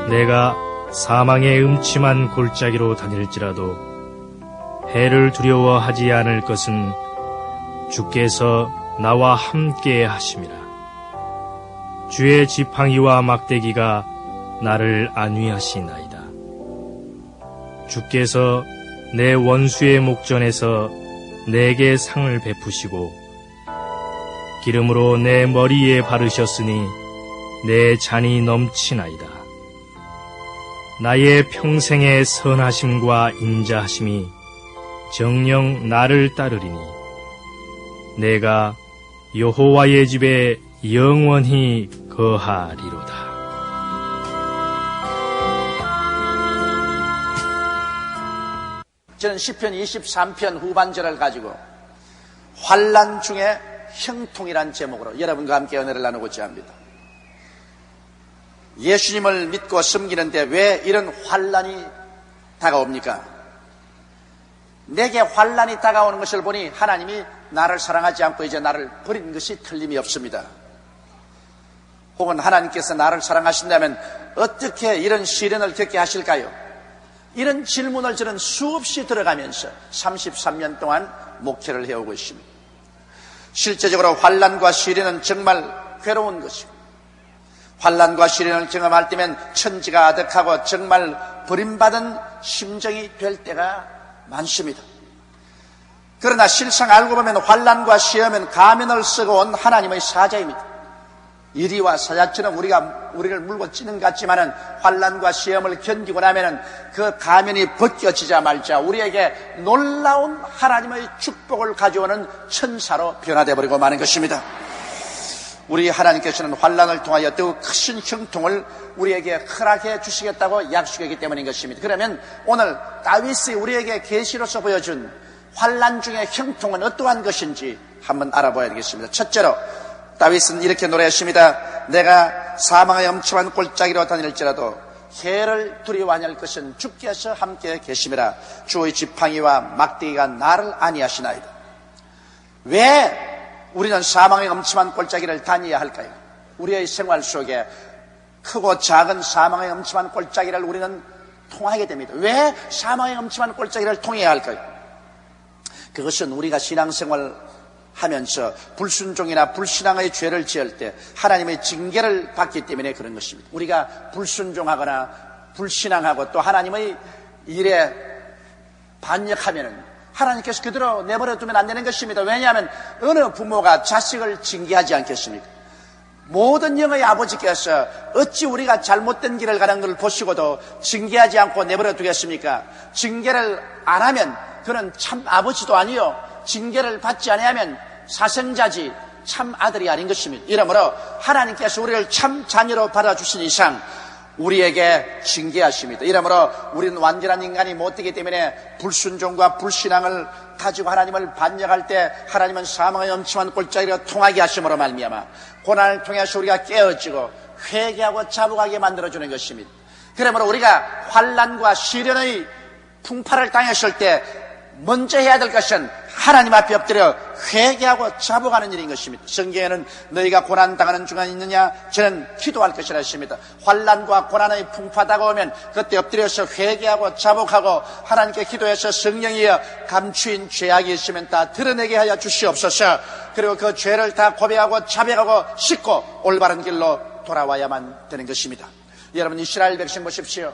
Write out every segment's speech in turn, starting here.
내가 사망의 음침한 골짜기로 다닐지라도 해를 두려워하지 않을 것은 주께서 나와 함께 하심이라. 주의 지팡이와 막대기가 나를 안위하시나이다. 주께서 내 원수의 목전에서 내게 상을 베푸시고 기름으로 내 머리에 바르셨으니 내 잔이 넘치나이다. 나의 평생의 선하심과 인자하심이 정녕 나를 따르리니 내가 여호와의 집에 영원히 거하리로다. 저는 시편 23편 후반절을 가지고 환난 중에 형통이란 제목으로 여러분과 함께 은혜를 나누고자 합니다. 예수님을 믿고 섬기는데 왜 이런 환난이 다가옵니까? 내게 환난이 다가오는 것을 보니 하나님이 나를 사랑하지 않고 이제 나를 버린 것이 틀림이 없습니다. 혹은 하나님께서 나를 사랑하신다면 어떻게 이런 시련을 겪게 하실까요? 이런 질문을 저는 수없이 들어가면서 33년 동안 목회를 해오고 있습니다. 실제적으로 환난과 시련은 정말 괴로운 것이고 환난과 시련을 경험할 때면 천지가 아득하고 정말 버림받은 심정이 될 때가 많습니다. 그러나 실상 알고 보면 환난과 시험은 가면을 쓰고 온 하나님의 사자입니다. 이리와 사자처럼 우리를 물고 찌는 것 같지만은 환난과 시험을 견디고 나면은 그 가면이 벗겨지자 말자 우리에게 놀라운 하나님의 축복을 가져오는 천사로 변화되어 버리고 마는 것입니다. 우리 하나님께서는 환난을 통하여 더욱 크신 형통을 우리에게 허락해 주시겠다고 약속했기 때문인 것입니다. 그러면 오늘 다윗이 우리에게 계시로서 보여준 환난 중의 형통은 어떠한 것인지 한번 알아봐야 되겠습니다. 첫째로 다윗은 이렇게 노래했습니다. 내가 사망의 엄침한 골짜기로 다닐지라도 해를 두려워하지 않을 것은 주께서 함께 계심이라. 주의 지팡이와 막대기가 나를 안위하시나이다. 왜 우리는 사망의 엄침한 골짜기를 다녀야 할까요? 우리의 생활 속에 크고 작은 사망의 엄침한 골짜기를 우리는 통하게 됩니다. 왜 사망의 엄침한 골짜기를 통해야 할까요? 그것은 우리가 신앙생활 하면서 불순종이나 불신앙의 죄를 지을 때 하나님의 징계를 받기 때문에 그런 것입니다. 우리가 불순종하거나 불신앙하고 또 하나님의 일에 반역하면은 하나님께서 그대로 내버려 두면 안 되는 것입니다. 왜냐하면 어느 부모가 자식을 징계하지 않겠습니까? 모든 영의 아버지께서 어찌 우리가 잘못된 길을 가는 것을 보시고도 징계하지 않고 내버려 두겠습니까? 징계를 안 하면 그는 참 아버지도 아니요, 징계를 받지 아니하면 사생자지 참 아들이 아닌 것입니다. 이러므로 하나님께서 우리를 참 자녀로 받아주신 이상 우리에게 징계하십니다. 이러므로 우리는 완전한 인간이 못 되기 때문에 불순종과 불신앙을 가지고 하나님을 반역할 때 하나님은 사망의 엄침한 골짜기로 통하게 하심으로 말미암아 고난을 통해서 우리가 깨어지고 회개하고 자복하게 만들어주는 것입니다. 그러므로 우리가 환난과 시련의 풍파를 당했을 때 먼저 해야 될 것은 하나님 앞에 엎드려 회개하고 자복하는 일인 것입니다. 성경에는 너희가 고난당하는 중간에 있느냐? 저는 기도할 것이라 했습니다. 환난과 고난의 풍파 다가오면 그때 엎드려서 회개하고 자복하고 하나님께 기도해서 성령이여 감추인 죄악이 있으면 다 드러내게 하여 주시옵소서. 그리고 그 죄를 다 고백하고 자백하고 씻고 올바른 길로 돌아와야만 되는 것입니다. 여러분, 이스라엘 백성 보십시오.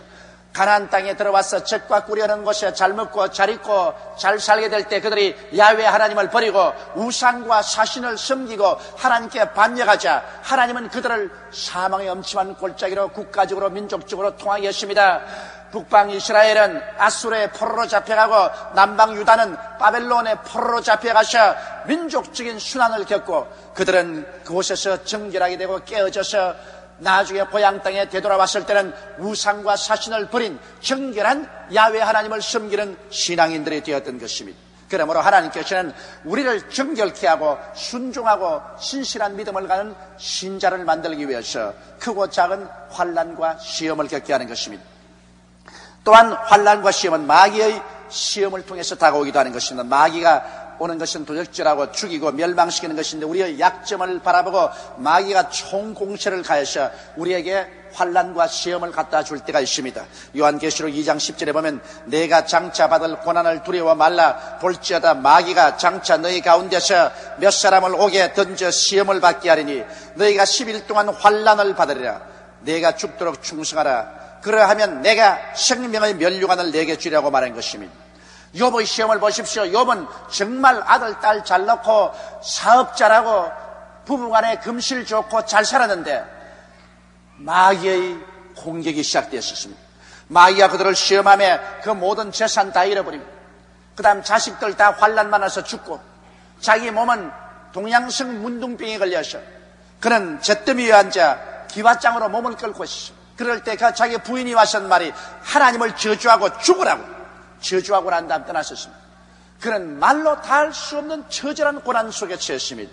가나안 땅에 들어와서 젖과 꿀이 흐르는 곳에 잘 먹고 잘 입고 잘 살게 될 때 그들이 야훼 하나님을 버리고 우상과 사신을 섬기고 하나님께 반역하자 하나님은 그들을 사망의 엄침한 골짜기로 국가적으로 민족적으로 통하게 했습니다. 북방 이스라엘은 아수르의 포로로 잡혀가고 남방 유다는 바벨론의 포로로 잡혀가서 민족적인 순환을 겪고 그들은 그곳에서 정결하게 되고 깨어져서 나중에 고향 땅에 되돌아왔을 때는 우상과 사신을 버린 정결한 야훼 하나님을 섬기는 신앙인들이 되었던 것입니다. 그러므로 하나님께서는 우리를 정결케 하고 순종하고 신실한 믿음을 가는 신자를 만들기 위해서 크고 작은 환난과 시험을 겪게 하는 것입니다. 또한 환난과 시험은 마귀의 시험을 통해서 다가오기도 하는 것입니다. 마귀가 오는 것은 도적질하고 죽이고 멸망시키는 것인데 우리의 약점을 바라보고 마귀가 총공세를 가해서 우리에게 환난과 시험을 갖다 줄 때가 있습니다. 요한계시록 2장 10절에 보면 내가 장차 받을 고난을 두려워 말라 볼지어다 마귀가 장차 너희 가운데서 몇 사람을 옥에 던져 시험을 받게 하리니 너희가 10일 동안 환난을 받으리라. 내가 죽도록 충성하라. 그러하면 내가 생명의 면류관을 내게 주려고 말한 것입니다. 욥의 시험을 보십시오. 욥은 정말 아들, 딸 잘 낳고 사업자라고 부부간에 금실 좋고 잘 살았는데 마귀의 공격이 시작되었습니다. 마귀가 그들을 시험하며 그 모든 재산 다 잃어버리고 그 다음 자식들 다 환난 많아서 죽고 자기 몸은 동양성 문둥병에 걸려서 그는 잿더미 위에 앉아 기와장으로 몸을 끌고 있어. 그럴 때 그 자기 부인이 와서 말이 하나님을 저주하고 죽으라고 저주하고 난 다음 떠났었습니다. 그는 말로 다 할 수 없는 처절한 고난 속에 처했습니다.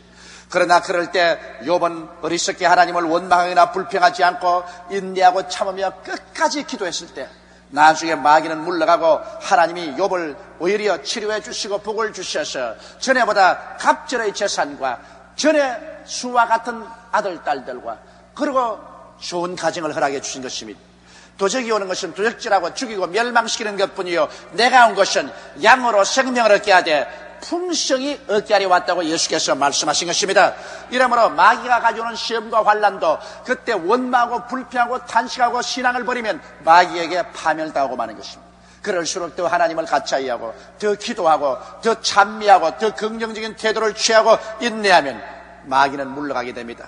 그러나 그럴 때 욥은 어리석게 하나님을 원망하거나 불평하지 않고 인내하고 참으며 끝까지 기도했을 때 나중에 마귀는 물러가고 하나님이 욥을 오히려 치료해 주시고 복을 주셔서 전에보다 갑절의 재산과 전에 수와 같은 아들, 딸들과 그리고 좋은 가정을 허락해 주신 것입니다. 도적이 오는 것은 도적질하고 죽이고 멸망시키는 것뿐이요 내가 온 것은 양으로 생명을 얻게 하되 풍성이 얻게 하려 왔다고 예수께서 말씀하신 것입니다. 이러므로 마귀가 가져오는 시험과 환난도 그때 원망하고 불평하고 탄식하고 신앙을 버리면 마귀에게 파멸당하고 마는 것입니다. 그럴수록 더 하나님을 가까이하고 더 기도하고 더 찬미하고 더 긍정적인 태도를 취하고 인내하면 마귀는 물러가게 됩니다.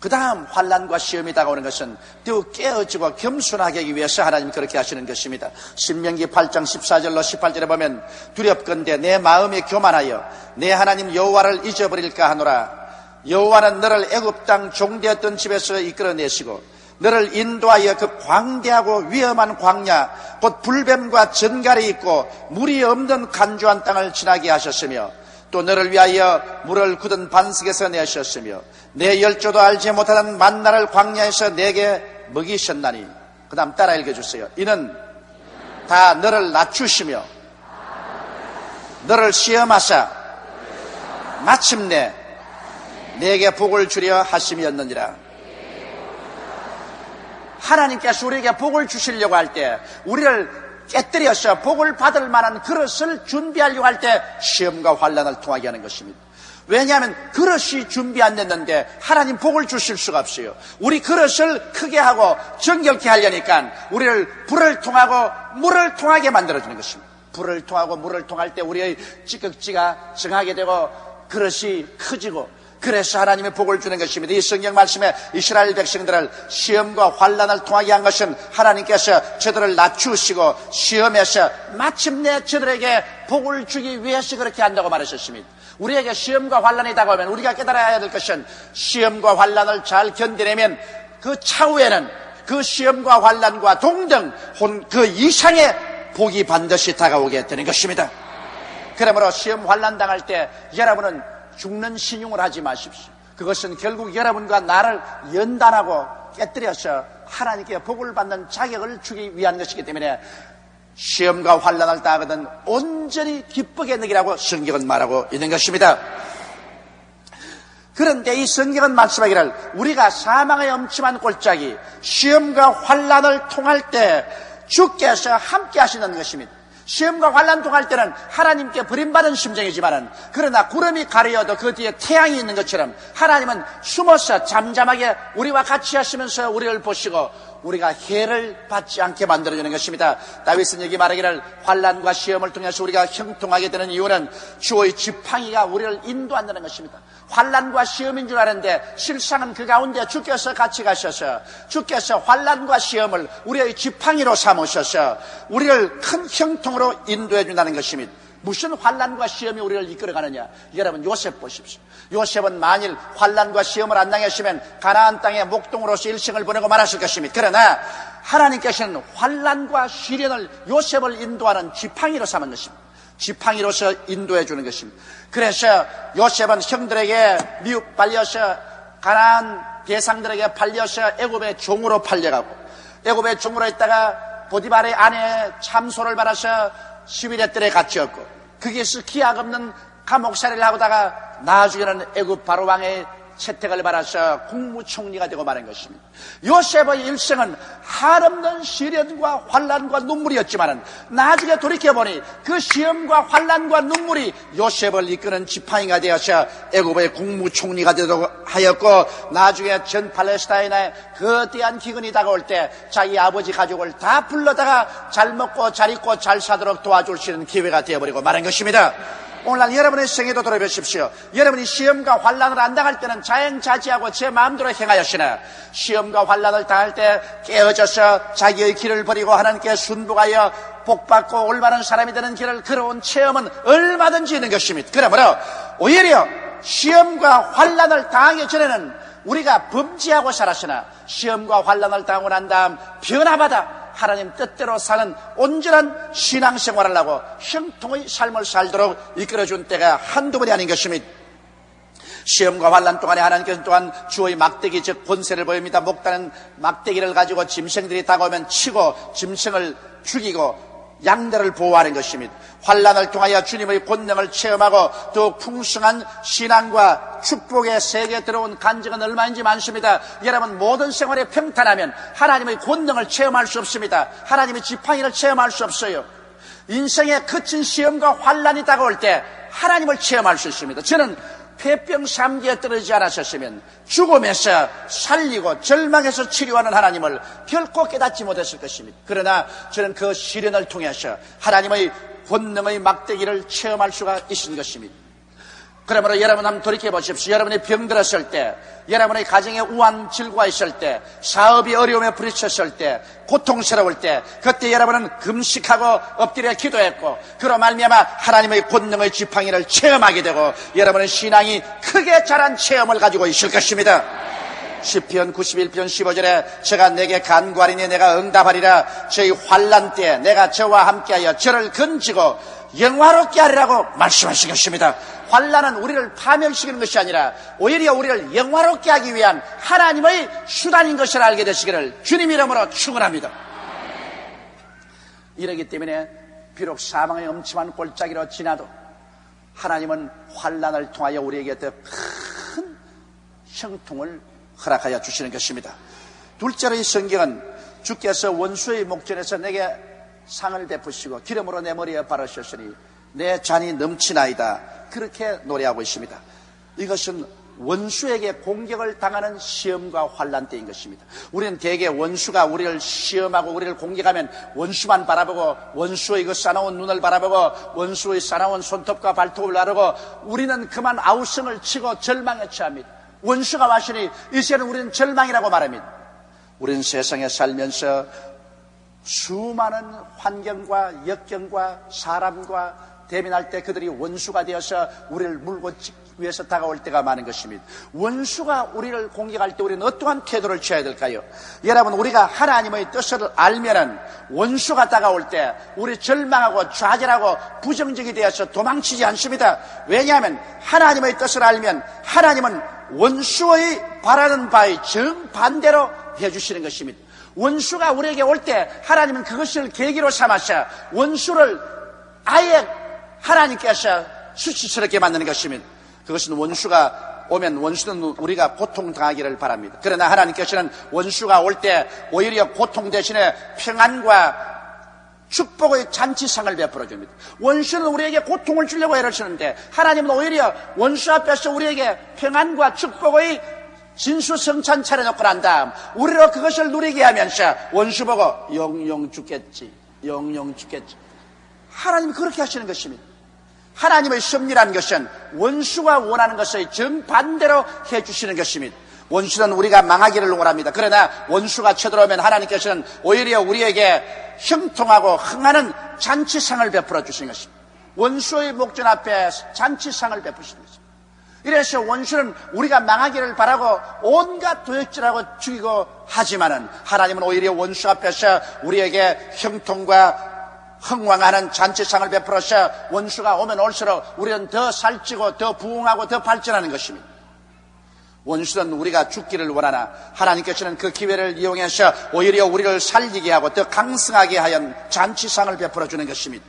그 다음 환난과 시험이 다가오는 것은 더욱 깨어지고 겸손하게 하기 위해서 하나님 그렇게 하시는 것입니다. 신명기 8장 14절로 18절에 보면 두렵건대 내 마음이 교만하여 내 하나님 여호와를 잊어버릴까 하노라. 여호와는 너를 애굽 땅 종되었던 집에서 이끌어내시고 너를 인도하여 그 광대하고 위험한 광야 곧 불뱀과 전갈이 있고 물이 없는 간조한 땅을 지나게 하셨으며 또 너를 위하여 물을 굳은 반석에서 내셨으며 내 열조도 알지 못하는 만나를 광야에서 내게 먹이셨나니. 그 다음 따라 읽어주세요. 이는 다 너를 낮추시며 너를 시험하사 마침내 내게 복을 주려 하심이었느니라. 하나님께서 우리에게 복을 주시려고 할 때 우리를 깨뜨려서 복을 받을 만한 그릇을 준비하려고 할 때 시험과 환난을 통하게 하는 것입니다. 왜냐하면 그릇이 준비 안 됐는데 하나님 복을 주실 수가 없어요. 우리 그릇을 크게 하고 정결케 하려니까 우리를 불을 통하고 물을 통하게 만들어주는 것입니다. 불을 통하고 물을 통할 때 우리의 찌꺼기가 정하게 되고 그릇이 커지고 그래서 하나님의 복을 주는 것입니다. 이 성경 말씀에 이스라엘 백성들을 시험과 환난을 통하게 한 것은 하나님께서 저들을 낮추시고 시험해서 마침내 저들에게 복을 주기 위해서 그렇게 한다고 말하셨습니다. 우리에게 시험과 환난이 다가오면 우리가 깨달아야 될 것은 시험과 환난을 잘 견디려면 그 차후에는 그 시험과 환난과 동등 그 이상의 복이 반드시 다가오게 되는 것입니다. 그러므로 시험 환난 당할 때 여러분은 죽는 신용을 하지 마십시오. 그것은 결국 여러분과 나를 연단하고 깨뜨려서 하나님께 복을 받는 자격을 주기 위한 것이기 때문에 시험과 환난을 당하거든 온전히 기쁘게 느끼라고 성경은 말하고 있는 것입니다. 그런데 이 성경은 말씀하기를 우리가 사망의 엄침한 골짜기 시험과 환난을 통할 때 주께서 함께 하시는 것입니다. 시험과 환난 통할 때는 하나님께 버림받은 심정이지만은 그러나 구름이 가려도 그 뒤에 태양이 있는 것처럼 하나님은 숨어서 잠잠하게 우리와 같이 하시면서 우리를 보시고 우리가 해를 받지 않게 만들어주는 것입니다. 다윗은 여기 말하기를 환난과 시험을 통해서 우리가 형통하게 되는 이유는 주의 지팡이가 우리를 인도한다는 것입니다. 환난과 시험인 줄 아는데 실상은 그 가운데 주께서 같이 가셔서 주께서 환난과 시험을 우리의 지팡이로 삼으셔서 우리를 큰 형통으로 인도해 준다는 것입니다. 무슨 환난과 시험이 우리를 이끌어가느냐? 여러분 요셉 보십시오. 요셉은 만일 환난과 시험을 안 당했으면 가나안 땅에 목동으로서 일생을 보내고 말았을 것입니다. 그러나 하나님께서는 환난과 시련을 요셉을 인도하는 지팡이로 삼은 것입니다. 지팡이로서 인도해 주는 것입니다. 그래서 요셉은 형들에게 미국 팔려서 가나안 대상들에게 팔려서 애굽의 종으로 팔려가고 애굽의 종으로 있다가 보디발의 아내 참소를 받아서 11회 뜰에 갇혔고 거기에서 기약 없는 감옥살이를 하고다가 나중에는 애굽 바로 왕의 채택을 받아서 국무총리가 되고 마는 것입니다. 요셉의 일생은 한없는 시련과 환난과 눈물이었지만 나중에 돌이켜보니 그 시험과 환난과 눈물이 요셉을 이끄는 지팡이가 되어서 애굽의 국무총리가 되도록 하였고 나중에 전 팔레스타인에 거대한 기근이 다가올 때 자기 아버지 가족을 다 불러다가 잘 먹고 잘 입고 잘 사도록 도와줄 수 있는 기회가 되어버리고 마는 것입니다. 오늘날 여러분의 생애도 돌아보십시오. 여러분이 시험과 환난을 안 당할 때는 자행자지하고 제 마음대로 행하였으나 시험과 환난을 당할 때 깨어져서 자기의 길을 버리고 하나님께 순복하여 복받고 올바른 사람이 되는 길을 걸어온 체험은 얼마든지 있는 것입니다. 그러므로 오히려 시험과 환난을 당하기 전에는 우리가 범죄하고 살았으나 시험과 환난을 당하고 난 다음 변화받아 하나님 뜻대로 사는 온전한 신앙생활을 하고 형통의 삶을 살도록 이끌어준 때가 한두 번이 아닌 것입니다. 시험과 환난 동안에 하나님께서 또한 주의 막대기 즉 권세를 보입니다. 목다는 막대기를 가지고 짐승들이 다가오면 치고 짐승을 죽이고 양들을 보호하는 것입니다. 환난을 통하여 주님의 권능을 체험하고 더욱 풍성한 신앙과 축복의 세계에 들어온 간증은 얼마인지 많습니다. 여러분 모든 생활에 평탄하면 하나님의 권능을 체험할 수 없습니다. 하나님의 지팡이를 체험할 수 없어요. 인생의 거친 시험과 환난이 다가올 때 하나님을 체험할 수 있습니다. 저는 폐병 3기에 떨어지지 않았었으면 죽음에서 살리고 절망에서 치료하는 하나님을 결코 깨닫지 못했을 것입니다. 그러나 저는 그 시련을 통해서 하나님의 권능의 막대기를 체험할 수가 있는 것입니다. 그러므로 여러분 한번 돌이켜보십시오. 여러분이 병들었을 때, 여러분의 가정에 우한 질고가 있을 때, 사업이 어려움에 부딪혔을 때, 고통스러울 때, 그때 여러분은 금식하고 엎드려 기도했고 그로 말미암아 하나님의 권능의 지팡이를 체험하게 되고 여러분의 신앙이 크게 자란 체험을 가지고 있을 것입니다. 시편 91편 15절에 제가 내게 간구하리니 내가 응답하리라. 저희 환난 때에 내가 저와 함께하여 저를 건지고 영화롭게 하리라고 말씀하신 것입니다. 환난은 우리를 파멸시키는 것이 아니라 오히려 우리를 영화롭게 하기 위한 하나님의 수단인 것을 알게 되시기를 주님 이름으로 축원합니다. 이러기 때문에 비록 사망의 엄침한 골짜기로 지나도 하나님은 환난을 통하여 우리에게 더 큰 형통을 허락하여 주시는 것입니다. 둘째로 이 성경은 주께서 원수의 목전에서 내게 상을 베푸시고 기름으로 내 머리에 바르셨으니 내 잔이 넘치나이다. 그렇게 노래하고 있습니다. 이것은 원수에게 공격을 당하는 시험과 환난 때인 것입니다. 우리는 대개 원수가 우리를 시험하고 우리를 공격하면 원수만 바라보고 원수의 그 싸나운 눈을 바라보고 원수의 싸나운 손톱과 발톱을 바라보고 우리는 그만 아우성을 치고 절망에 처합니다. 원수가 왔으니 이제는 우리는 절망이라고 말합니다. 우리는 세상에 살면서 수많은 환경과 역경과 사람과 대면할 때 그들이 원수가 되어서 우리를 물고 위해서 다가올 때가 많은 것입니다. 원수가 우리를 공격할 때 우리는 어떠한 태도를 취해야 될까요? 여러분 우리가 하나님의 뜻을 알면은 원수가 다가올 때 우리 절망하고 좌절하고 부정적이 되어서 도망치지 않습니다. 왜냐하면 하나님의 뜻을 알면 하나님은 원수의 바라는 바의 정반대로 해주시는 것입니다. 원수가 우리에게 올 때 하나님은 그것을 계기로 삼아서 원수를 아예 하나님께서 수치스럽게 만드는 것입니다. 그것은 원수가 오면 원수는 우리가 고통당하기를 바랍니다. 그러나 하나님께서는 원수가 올 때 오히려 고통 대신에 평안과 축복의 잔치상을 베풀어 줍니다. 원수는 우리에게 고통을 주려고 애를 쓰는데 하나님은 오히려 원수 앞에서 우리에게 평안과 축복의 진수성찬 차려놓고 난 다음 우리로 그것을 누리게 하면서 원수 보고 영영 죽겠지, 영영 죽겠지. 하나님이 그렇게 하시는 것입니다. 하나님의 섭리라는 것은 원수가 원하는 것의 정반대로 해주시는 것입니다. 원수는 우리가 망하기를 원합니다. 그러나 원수가 쳐들어오면 하나님께서는 오히려 우리에게 형통하고 흥하는 잔치상을 베풀어 주시는 것입니다. 원수의 목전 앞에 잔치상을 베푸시는 것입니다. 이래서 원수는 우리가 망하기를 바라고 온갖 도적질하고 죽이고 하지만은 하나님은 오히려 원수 앞에서 우리에게 형통과 흥왕하는 잔치상을 베풀어서 원수가 오면 올수록 우리는 더 살찌고 더 부흥하고 더 발전하는 것입니다. 원수는 우리가 죽기를 원하나 하나님께서는 그 기회를 이용해서 오히려 우리를 살리게 하고 더 강성하게 하여 잔치상을 베풀어 주는 것입니다.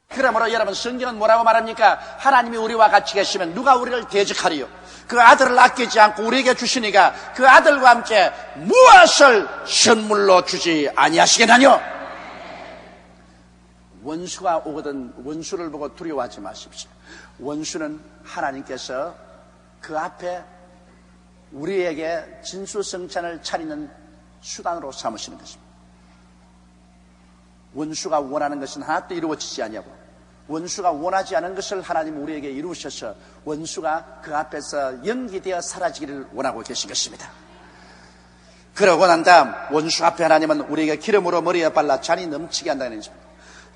그러므로 여러분, 성경은 뭐라고 말합니까? 하나님이 우리와 같이 계시면 누가 우리를 대적하리요? 그 아들을 아끼지 않고 우리에게 주시니까 그 아들과 함께 무엇을 선물로 주지 아니하시겠나요? 원수가 오거든 원수를 보고 두려워하지 마십시오. 원수는 하나님께서 그 앞에 우리에게 진수성찬을 차리는 수단으로 삼으시는 것입니다. 원수가 원하는 것은 하나도 이루어지지 아니하고 원수가 원하지 않은 것을 하나님 우리에게 이루셔서 원수가 그 앞에서 연기되어 사라지기를 원하고 계신 것입니다. 그러고 난 다음 원수 앞에 하나님은 우리에게 기름으로 머리에 발라 잔이 넘치게 한다는 것입니다.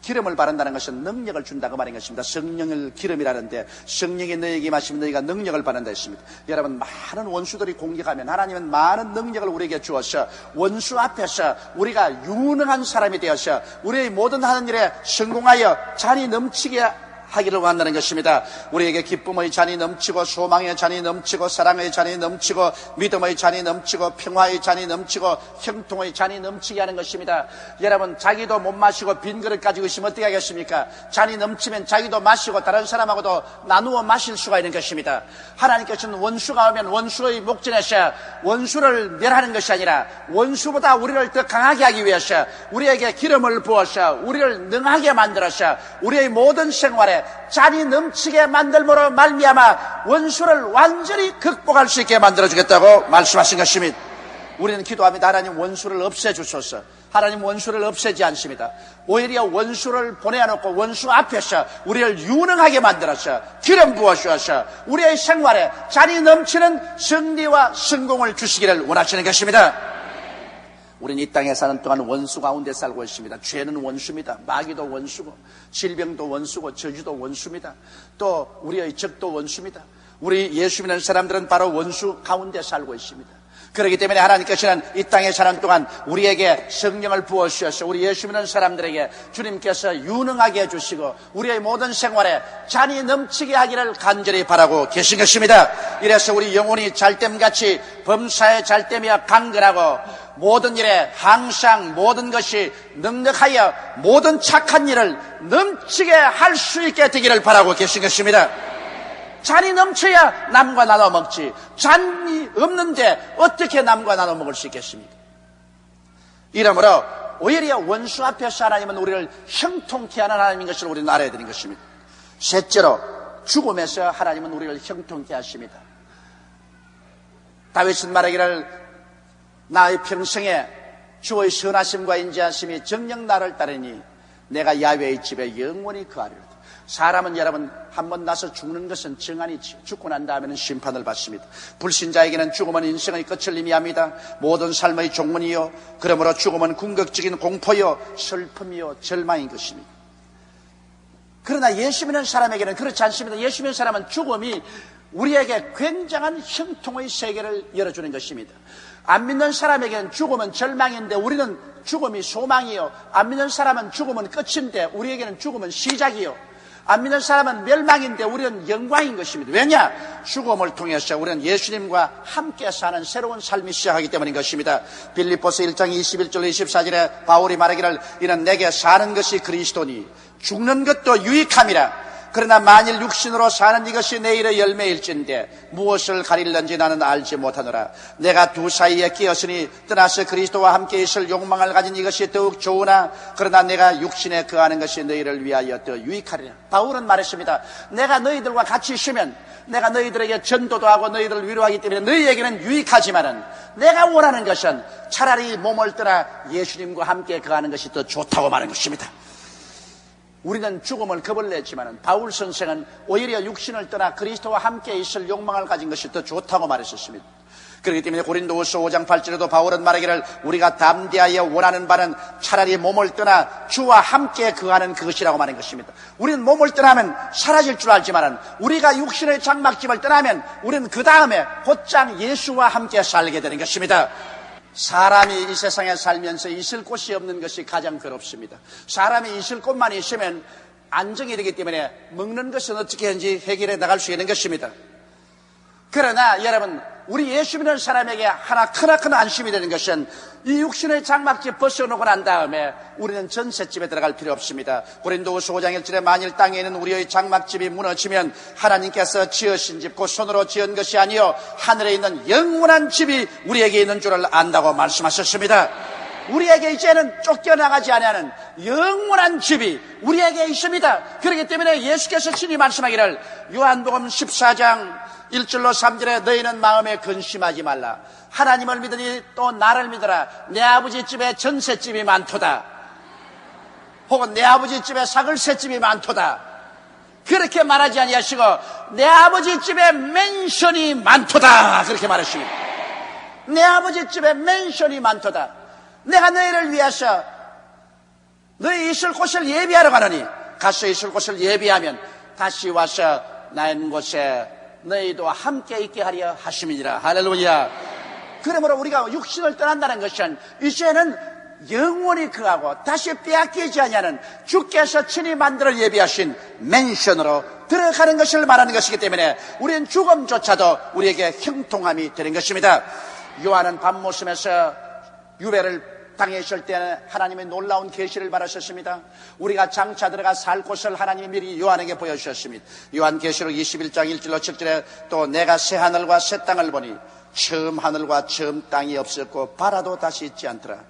기름을 바른다는 것은 능력을 준다고 말인 것입니다. 성령을 기름이라는데 성령이 너희에게 마시면 너희가 능력을 받는다 했습니다. 여러분, 많은 원수들이 공격하면 하나님은 많은 능력을 우리에게 주어서 원수 앞에서 우리가 유능한 사람이 되어서 우리의 모든 하는 일에 성공하여 잔이 넘치게 하기를 원한다는 것입니다. 우리에게 기쁨의 잔이 넘치고 소망의 잔이 넘치고 사랑의 잔이 넘치고 믿음의 잔이 넘치고 평화의 잔이 넘치고 형통의 잔이 넘치게 하는 것입니다. 여러분, 자기도 못 마시고 빈 그릇 가지고 있으면 어떻게 하겠습니까? 잔이 넘치면 자기도 마시고 다른 사람하고도 나누어 마실 수가 있는 것입니다. 하나님께서는 원수가 오면 원수의 목전에서 원수를 멸하는 것이 아니라 원수보다 우리를 더 강하게 하기 위해서 우리에게 기름을 부어서 우리를 능하게 만들어서 우리의 모든 생활에 잔이 넘치게 만들므로 말미암아 원수를 완전히 극복할 수 있게 만들어주겠다고 말씀하신 것입니다. 우리는 기도합니다. 하나님, 원수를 없애주소서. 하나님, 원수를 없애지 않습니다. 오히려 원수를 보내놓고 원수 앞에서 우리를 유능하게 만들어서 기름 부어주어서 우리의 생활에 잔이 넘치는 승리와 성공을 주시기를 원하시는 것입니다. 우리는 이 땅에 사는 동안 원수 가운데 살고 있습니다. 죄는 원수입니다. 마귀도 원수고 질병도 원수고 저주도 원수입니다. 또 우리의 적도 원수입니다. 우리 예수 믿는 사람들은 바로 원수 가운데 살고 있습니다. 그렇기 때문에 하나님께서는 이 땅에 사는 동안 우리에게 성령을 부어주셔서 우리 예수 믿는 사람들에게 주님께서 유능하게 해주시고 우리의 모든 생활에 잔이 넘치게 하기를 간절히 바라고 계신 것입니다. 이래서 우리 영혼이 잘됨같이 범사에 잘되며 강건하고 모든 일에 항상 모든 것이 넉넉하여 모든 착한 일을 넘치게 할 수 있게 되기를 바라고 계신 것입니다. 잔이 넘쳐야 남과 나눠 먹지, 잔이 없는데 어떻게 남과 나눠 먹을 수 있겠습니까? 이러므로 오히려 원수 앞에서 하나님은 우리를 형통케 하는 하나님인 것을 우리는 알아야 되는 것입니다. 셋째로, 죽음에서 하나님은 우리를 형통케 하십니다. 다윗은 말하기를 나의 평생에 주의 선하심과 인자하심이 정녕 나를 따르니 내가 야훼의 집에 영원히 거하리로다. 사람은 여러분, 한번 나서 죽는 것은 정한이지요. 죽고 난 다음에는 심판을 받습니다. 불신자에게는 죽음은 인생의 끝을 의미합니다. 모든 삶의 종문이요, 그러므로 죽음은 궁극적인 공포요, 슬픔이요, 절망인 것입니다. 그러나 예수 믿는 사람에게는 그렇지 않습니다. 예수 믿는 사람은 죽음이 우리에게 굉장한 형통의 세계를 열어주는 것입니다. 안 믿는 사람에게는 죽음은 절망인데 우리는 죽음이 소망이요, 안 믿는 사람은 죽음은 끝인데 우리에게는 죽음은 시작이요, 안 믿는 사람은 멸망인데 우리는 영광인 것입니다. 왜냐? 죽음을 통해서 우리는 예수님과 함께 사는 새로운 삶이 시작하기 때문인 것입니다. 빌립보서 1장 21절 24절에 바울이 말하기를 이는 내게 사는 것이 그리스도니 죽는 것도 유익함이라. 그러나 만일 육신으로 사는 이것이 내일의 열매일진데 무엇을 가릴는지 나는 알지 못하노라. 내가 두 사이에 끼었으니 떠나서 그리스도와 함께 있을 욕망을 가진 이것이 더욱 좋으나 그러나 내가 육신에 거하는 것이 너희를 위하여 더 유익하리라. 바울은 말했습니다. 내가 너희들과 같이 있으면 내가 너희들에게 전도도 하고 너희들을 위로하기 때문에 너희에게는 유익하지만은 내가 원하는 것은 차라리 몸을 떠나 예수님과 함께 거하는 것이 더 좋다고 말하는 것입니다. 우리는 죽음을 겁을 냈지만 바울 선생은 오히려 육신을 떠나 그리스도와 함께 있을 욕망을 가진 것이 더 좋다고 말했었습니다. 그렇기 때문에 고린도후서 5장 8절에도 바울은 말하기를 우리가 담대하여 원하는 바는 차라리 몸을 떠나 주와 함께 거하는 그것이라고 말한 것입니다. 우리는 몸을 떠나면 사라질 줄 알지만 우리가 육신의 장막집을 떠나면 우리는 그 다음에 곧장 예수와 함께 살게 되는 것입니다. 사람이 이 세상에 살면서 있을 곳이 없는 것이 가장 괴롭습니다. 사람이 있을 곳만 있으면 안정이 되기 때문에 먹는 것은 어떻게 하는지 해결해 나갈 수 있는 것입니다. 그러나 여러분, 우리 예수 믿는 사람에게 하나 크나큰 안심이 되는 것은 이 육신의 장막집 벗어놓고 난 다음에 우리는 전셋집에 들어갈 필요 없습니다. 고린도후서 5장 1절에 만일 땅에 있는 우리의 장막집이 무너지면 하나님께서 지으신 집, 곧 손으로 지은 것이 아니요 하늘에 있는 영원한 집이 우리에게 있는 줄을 안다고 말씀하셨습니다. 우리에게 이제는 쫓겨나가지 아니하는 영원한 집이 우리에게 있습니다. 그렇기 때문에 예수께서 친히 말씀하기를 요한복음 14장 1절로 3절에 너희는 마음에 근심하지 말라. 하나님을 믿으니 또 나를 믿어라. 내 아버지 집에 전셋집이 많도다. 혹은 내 아버지 집에 사글셋집이 많도다. 그렇게 말하지 아니하시고 내 아버지 집에 맨션이 많도다. 그렇게 말하십니다. 내 아버지 집에 맨션이 많도다. 내가 너희를 위해서 너희 있을 곳을 예비하러 가노니 가서 있을 곳을 예비하면 다시 와서 나 있는 곳에 너희도 함께 있게 하려 하심이니라. 할렐루야. 그러므로 우리가 육신을 떠난다는 것은 이제는 영원히 그하고 다시 빼앗기지 아니하는 주께서 친히 만들어 예비하신 맨션으로 들어가는 것을 말하는 것이기 때문에 우리는 죽음조차도 우리에게 형통함이 되는 것입니다. 요한은 밤모섬에서 유배를 당했을 때는 하나님의 놀라운 계시를 받으셨습니다. 우리가 장차 들어가 살 곳을 하나님이 미리 요한에게 보여주셨습니다. 요한계시록 21장 1절로 7절에 또 내가 새 하늘과 새 땅을 보니 처음 하늘과 처음 땅이 없었고 바다도 다시 있지 않더라.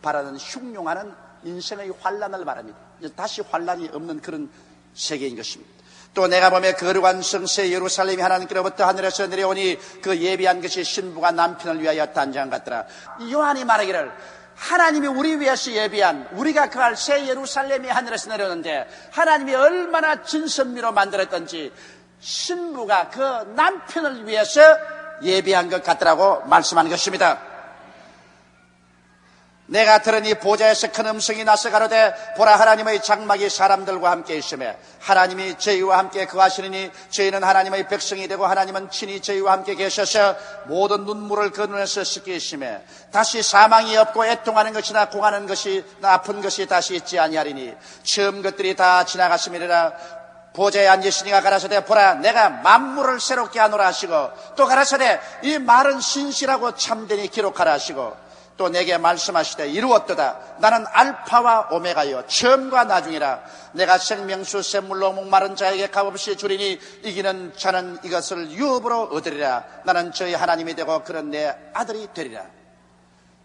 바다는 흉흉하는 인생의 환란을 말합니다. 다시 환란이 없는 그런 세계인 것입니다. 또 내가 보며 거룩한 성새 예루살렘이 하나님께로부터 하늘에서 내려오니 그 예비한 것이 신부가 남편을 위하여 단장 같더라. 요한이 말하기를 하나님이 우리 위해서 예비한 우리가 그할 새 예루살렘이 하늘에서 내려오는데 하나님이 얼마나 진선미로 만들었던지 신부가 그 남편을 위해서 예비한 것 같더라고 말씀하는 것입니다. 내가 들으니 보좌에서 큰 음성이 나서 가로되 보라 하나님의 장막이 사람들과 함께 있으며 하나님이 저희와 함께 거하시느니 저희는 하나님의 백성이 되고 하나님은 친히 저희와 함께 계셔서 모든 눈물을 그 눈에서 씻기시며 다시 사망이 없고 애통하는 것이나 공하는 것이나 아픈 것이 다시 있지 아니하리니 처음 것들이 다 지나갔음이니라. 보좌에 앉으시니가 가라사대 보라 내가 만물을 새롭게 하노라 하시고 또 가라사대 이 말은 신실하고 참되니 기록하라 하시고 또 내게 말씀하시되 이루었도다. 나는 알파와 오메가요 처음과 나중이라. 내가 생명수 샘물로 목마른 자에게 값없이 주리니 이기는 자는 이것을 유업으로 얻으리라. 나는 저희 하나님이 되고 그런 내 아들이 되리라.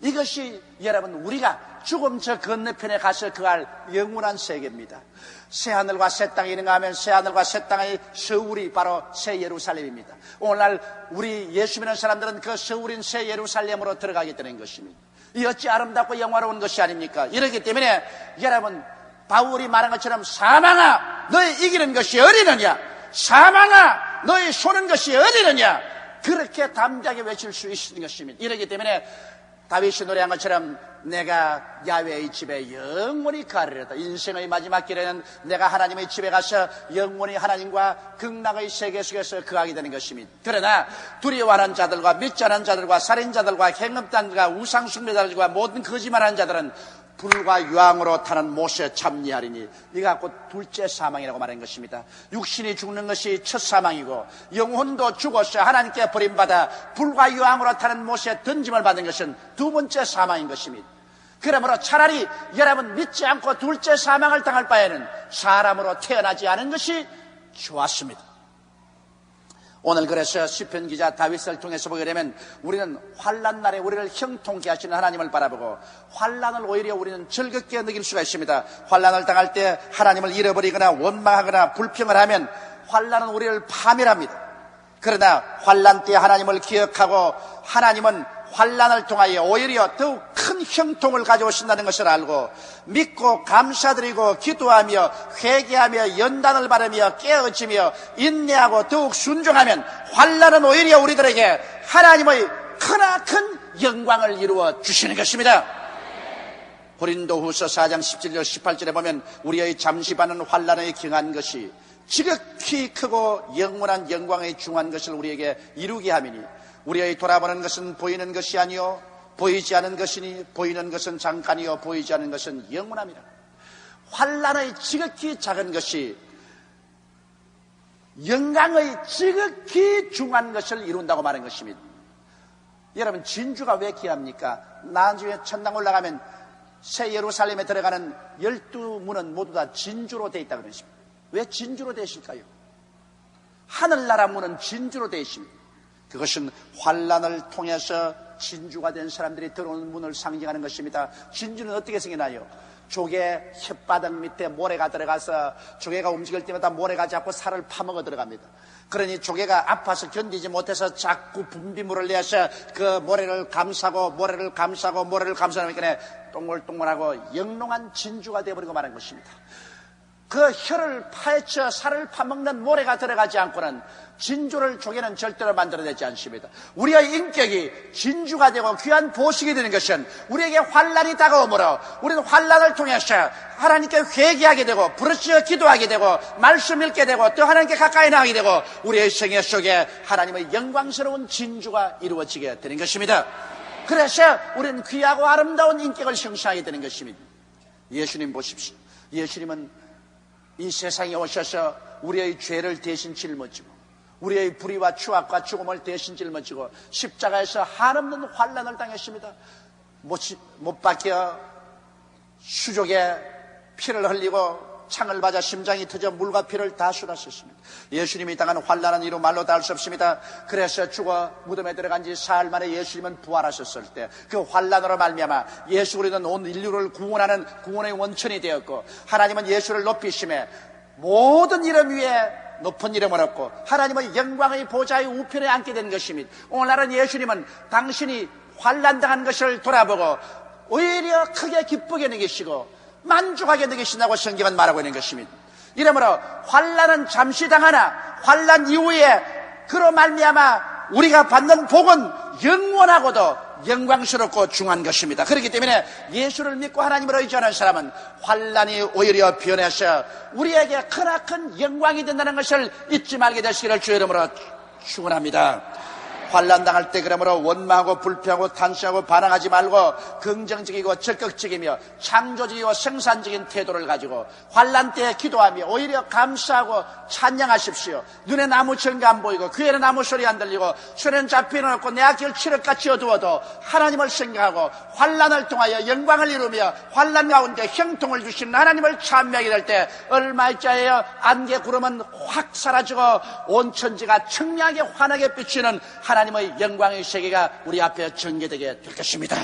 이것이 여러분 우리가 죽음 저 건너편에 가서 그할 영원한 세계입니다. 새하늘과 새 땅이 있는가 하면 새하늘과 새 땅의 서울이 바로 새 예루살렘입니다. 오늘날 우리 예수 믿는 사람들은 그 서울인 새 예루살렘으로 들어가게 되는 것입니다. 이 어찌 아름답고 영화로운 것이 아닙니까? 이렇기 때문에 여러분 바울이 말한 것처럼 사망아 너희 이기는 것이 어디느냐, 사망아 너희 쏘는 것이 어디느냐, 그렇게 담대하게 외칠 수 있는 것입니다. 이렇기 때문에 다윗이 노래한 것처럼 내가 야훼의 집에 영원히 가리려다. 인생의 마지막 길에는 내가 하나님의 집에 가서 영원히 하나님과 극락의 세계 속에서 거하게 되는 것입니다. 그러나 두려워하는 자들과 믿지 않은 자들과 살인자들과 행업단들과 우상숭배자들과 모든 거짓말하는 자들은 불과 유황으로 타는 못에 참리하리니 이가 곧 둘째 사망이라고 말한 것입니다. 육신이 죽는 것이 첫 사망이고 영혼도 죽어서 하나님께 버림받아 불과 유황으로 타는 못에 던짐을 받는 것은 두 번째 사망인 것입니다. 그러므로 차라리 여러분 믿지 않고 둘째 사망을 당할 바에는 사람으로 태어나지 않은 것이 좋았습니다. 오늘 그래서 시편 기자 다윗을 통해서 보게 되면 우리는 환난 날에 우리를 형통케 하시는 하나님을 바라보고 환난을 오히려 우리는 즐겁게 느낄 수가 있습니다. 환난을 당할 때 하나님을 잃어버리거나 원망하거나 불평을 하면 환난은 우리를 파멸합니다. 그러나 환난 때 하나님을 기억하고 하나님은 환난을 통하여 오히려 더욱 큰 형통을 가져오신다는 것을 알고 믿고 감사드리고 기도하며 회개하며 연단을 바라며 깨어지며 인내하고 더욱 순종하면 환난은 오히려 우리들에게 하나님의 크나큰 영광을 이루어 주시는 것입니다. 고린도후서 4장 17절 18절에 보면 우리의 잠시반은 환난에 경한 것이 지극히 크고 영원한 영광에 중한 것을 우리에게 이루게 하미니 우리의 돌아보는 것은 보이는 것이 아니요 보이지 않은 것이니 보이는 것은 잠깐이요 보이지 않은 것은 영원함이라. 환난의 지극히 작은 것이 영광의 지극히 중요한 것을 이룬다고 말한 것입니다. 여러분, 진주가 왜 귀합니까? 나중에 천당 올라가면 새 예루살렘에 들어가는 12문은 모두 다 진주로 되어 있다고 그러십니다. 왜 진주로 되어 있을까요? 하늘나라 문은 진주로 되어 있습니다. 그것은 환난을 통해서 진주가 된 사람들이 들어오는 문을 상징하는 것입니다. 진주는 어떻게 생겨나요? 조개 혓바닥 밑에 모래가 들어가서 조개가 움직일 때마다 모래가 잡고 살을 파먹어 들어갑니다. 그러니 조개가 아파서 견디지 못해서 자꾸 분비물을 내서 그 모래를 감싸고 나니까 동글동글하고 영롱한 진주가 되어버리고 말한 것입니다. 그 혀를 파헤쳐 살을 파먹는 모래가 들어가지 않고는 진주를 조개는 절대로 만들어내지 않습니다. 우리의 인격이 진주가 되고 귀한 보식이 되는 것은 우리에게 환난이 다가오므로 우리는 환난을 통해서 하나님께 회개하게 되고 부르짖어 기도하게 되고 말씀 읽게 되고 또 하나님께 가까이 나가게 되고 우리의 생애 속에 하나님의 영광스러운 진주가 이루어지게 되는 것입니다. 그래서 우리는 귀하고 아름다운 인격을 형성하게 되는 것입니다. 예수님 보십시오. 예수님은 이 세상에 오셔서 우리의 죄를 대신 짊어지고 우리의 불의와 추악과 죽음을 대신 짊어지고 십자가에서 한없는 환난을 당했습니다. 못 박혀 수족에 피를 흘리고 창을 맞아 심장이 터져 물과 피를 다 쏟았었습니다. 예수님이 당한 환난은 이루 말로 다 할 수 없습니다. 그래서 죽어 무덤에 들어간 지 사흘 만에 예수님은 부활하셨을 때 그 환난으로 말미암아 예수 그리스도는 온 인류를 구원하는 구원의 원천이 되었고 하나님은 예수를 높이심에 모든 이름 위에 높은 이름을 얻고 하나님의 영광의 보좌의 우편에 앉게 된 것입니다. 오늘날은 예수님은 당신이 환난당한 것을 돌아보고 오히려 크게 기쁘게 여기시고 만족하게 여기신다고 성경은 말하고 있는 것입니다. 이러므로 환난은 잠시 당하나 환난 이후에 그로 말미암아 우리가 받는 복은 영원하고도 영광스럽고 중요한 것입니다. 그렇기 때문에 예수를 믿고 하나님을 의지하는 사람은 환난이 오히려 변해서 우리에게 크나큰 영광이 된다는 것을 잊지 말게 되시기를 주의 이름으로 축원합니다. 환난 당할 때 그러므로 원망하고 불평하고 탄식하고 반항하지 말고 긍정적이고 적극적이며 창조적이고 생산적인 태도를 가지고 환난 때에 기도하며 오히려 감사하고 찬양하십시오. 눈에 아무 증거 안 보이고 귀에는 아무 소리 안 들리고 손에는 잡혀놓고 내 앞길 칠흑같이 어두워도 하나님을 생각하고 환난을 통하여 영광을 이루며 환난 가운데 형통을 주시는 하나님을 찬미하게 될 때 얼마짜리요 안개 구름은 확 사라지고 온 천지가 청량하게 환하게 비치는 하나님의 영광의 세계가 우리 앞에 전개되게 될 것입니다.